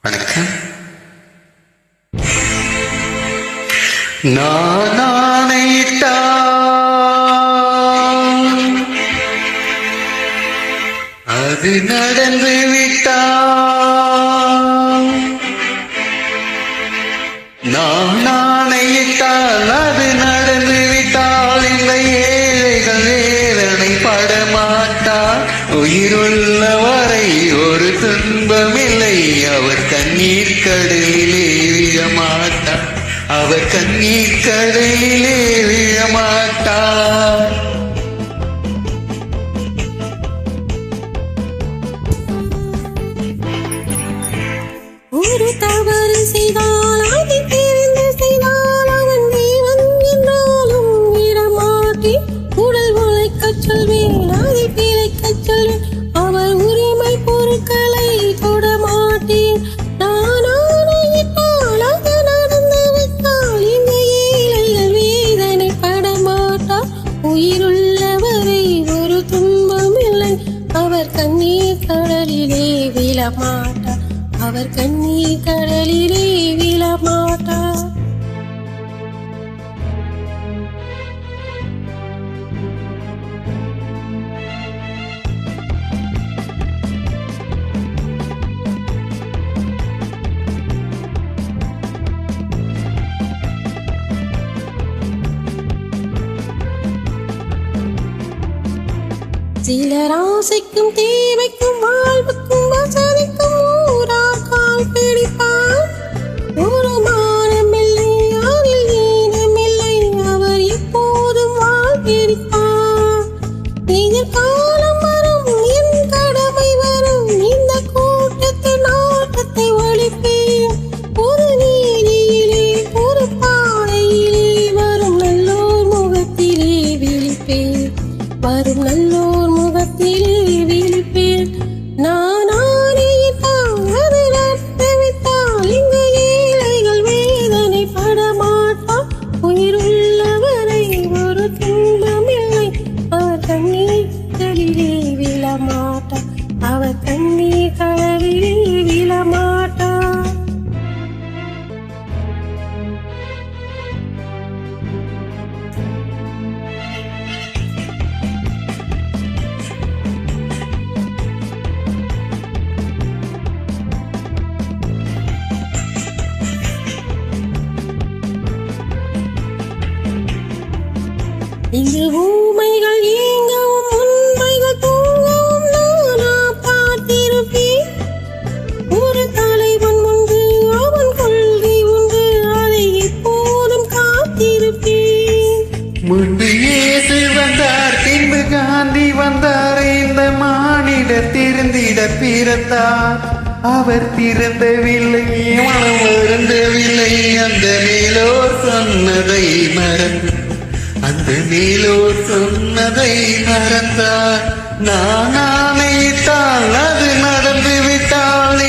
வணக்கம். நான் ஆணையிட்டால் அது நடந்து விட்டால், நான் ஆணையிட்டால் அது நடந்து விட்டால், இந்த ஏழைகள் வேதனை படமாட்டார். உயிருள்ள வரை ஒரு துன்பமில்லை, அவர் கண்ணீர் கடலிலே விழமாட்டார், அவர் கண்ணீர் கடலிலே விழமாட்டார். ஒரு தவறு செய்தால் அதை தெரிந்து செய்தால் அவன் தேவன் என்றாலும் விடமாட்டேன். உடல் உழைக்கச் சொல்வேன், அதை பிழைக்கச் சொல்வேன், அவர் உரிமை பொருட்களை தொடமாட்டேன். நான் ஆணையிட்டால் அது நடந்து விட்டால், இந்த ஏழைகள் வேதனை படமாட்டார். உயிருள்ளவரை ஒரு துன்பம் இல்லை, அவர் கண்ணீர் கடலிலே விழமாட்டார், அவர் கண்ணீர் கடலிலே விழமாட்டார். சிலர் ஆசைக்கும் தேவைக்கும் வாழ்வுக்கும் வசதிக்கும் ஊரார் கால் பிடிப்பார். ஒரு மானமில்லை, அதில் ஈனமில்லை, அவர் எப்போதும் வாழ்விருப்பார். எதிர்காலம் வரும், என் கடமை வரும், இந்த கூட்டத்தின் ஆட்டத்தை ஒழிப்பேன். ஒரு நீதியிலே ஒரு பாதையிலே வரும் நல்லோர் முகத்திலே விழிப்பேன், வரும் நல்லோர் முகத்திலே விழிப்பேன். நான் ஆணையிட்டால் அது நடந்துவிட்டால், இந்த ஏழைகள் வேதனை படமாட்டார். உயிருள்ளவரை ஒரு துன்பமில்லை, அவர் கண்ணீர் கடலிலே விழமாட்டார், அவர் கண்ணீர் கடலிலே விழமாட்டார். இங்கு ஊமைகள் ஏங்கவும் உண்மைகள் தூங்கவும் நானா பார்த்திருப்பேன். ஒரு தலைவன் உண்டு, அவன் கொள்கை உண்டு, அதை எப்போதும் காத்திருப்பேன். முன்பு இயேசு வந்தார், பின்பு காந்தி வந்தார், இந்த மானிடர் திருந்திட பிறந்தார். அவர் திறந்தவில்லை, மனம் வருந்தவில்லை, அந்த மேலோர் சொன்னதை மறந்து, அந்த மேலோர் சொன்னதை மறந்தார். நான் ஆணையிட்டால் அது நடந்து விட்டால்,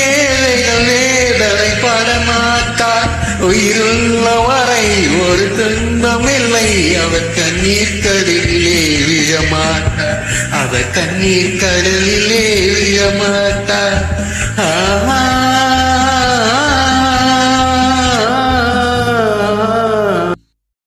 ஏழைகள் வேதனை படமாட்டார். உயிருள்ள வரை ஒரு துன்பமில்லை, அவர் கண்ணீர் கடலிலே விழமாட்டார், அவர் கண்ணீர் கடலிலே விழமாட்டார். ஆஹா.